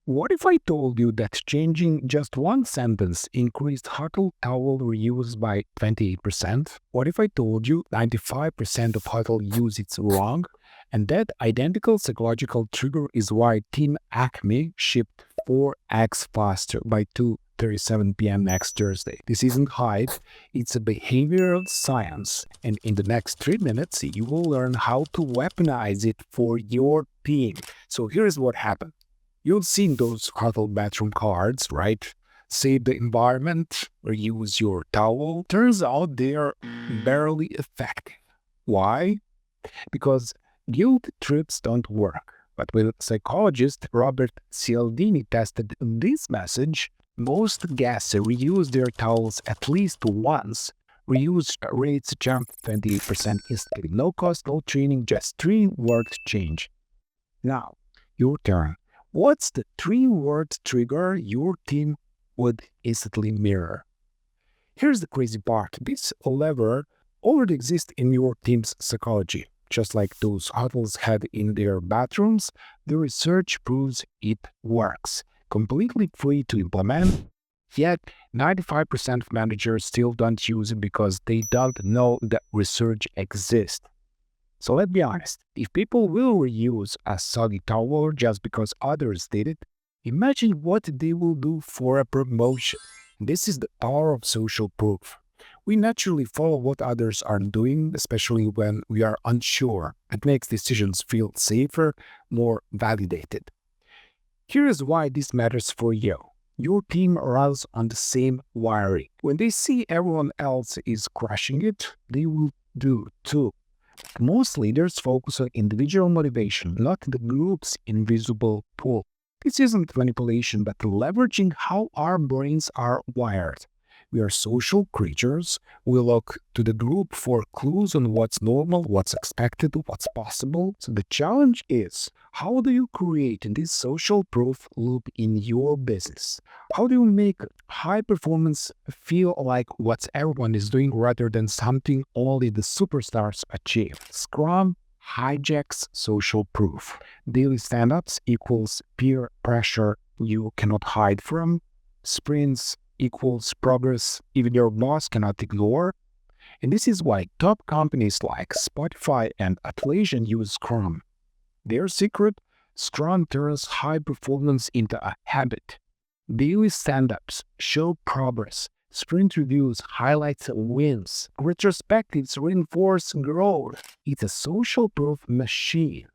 What if I told you that changing just one sentence increased huddle towel reuse by 28%? What if I told you 95% of huddle use is wrong? And that identical psychological trigger is why Team Acme shipped 4x faster by 2:37 p.m. next Thursday. This isn't hype, it's a behavioral science. And in the next 3 minutes, you will learn how to weaponize it for your team. So here's what happened. You've seen those huddle bathroom cards, right? Save the environment or use your towel. Turns out they're barely effective. Why? Because guilt trips don't work. But with psychologist Robert Cialdini tested this message, most guests reuse their towels at least once. Reuse rates jumped 28% instantly. No cost, no training, just 3-word change. Now, your turn. What's the 3-word trigger your team would instantly mirror? Here's the crazy part. This lever already exists in your team's psychology. Just like those huddles had in their bathrooms, the research proves it works. Completely free to implement, yet 95% of managers still don't use it because they don't know that research exists. So let's be honest, if people will reuse a soggy towel just because others did it, imagine what they will do for a promotion. This is the power of social proof. We naturally follow what others are doing, especially when we are unsure. It makes decisions feel safer, more validated. Here's why this matters for you. Your team runs on the same wiring. When they see everyone else is crushing it, they will do too. Most leaders focus on individual motivation, not the group's invisible pull. This isn't manipulation, but leveraging how our brains are wired. We are social creatures. We look to the group for clues on what's normal, what's expected, what's possible. So the challenge is, how do you create this social proof loop in your business? How do you make high performance feel like what everyone is doing rather than something only the superstars achieve? Scrum hijacks social proof. Daily stand-ups equals peer pressure you cannot hide from. Sprints equals progress even your boss cannot ignore. And this is why top companies like Spotify and Atlassian use Scrum. Their secret? Scrum turns high performance into a habit. Daily stand-ups show progress. Sprint reviews highlight wins. Retrospectives reinforce growth. It's a social proof machine.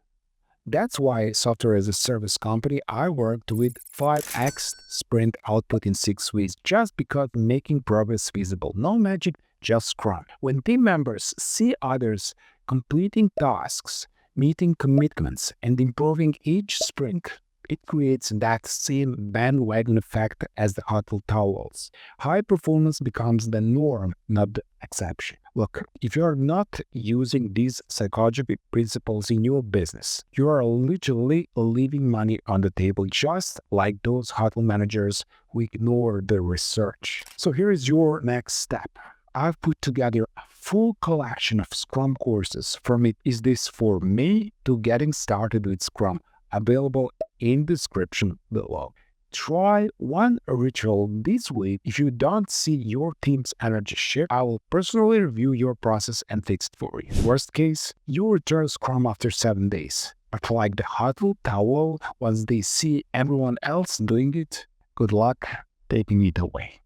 That's why software as a service company I worked with 5x sprint output in 6 weeks just because making progress visible. No magic, just Scrum. When team members see others completing tasks, meeting commitments, and improving each sprint, it creates that same bandwagon effect as the huddle towels. High performance becomes the norm, not the exception. Look, if you are not using these psychological principles in your business, you are literally leaving money on the table, just like those huddle managers who ignore the research. So here is your next step. I've put together a full collection of Scrum courses from It Is This For Me to Getting Started with Scrum, available in description below. Try one ritual this week. If you don't see your team's energy shift, I will personally review your process and fix it for you. Worst case, you return Scrum after 7 days. But like the huddle towel, once they see everyone else doing it, good luck taking it away.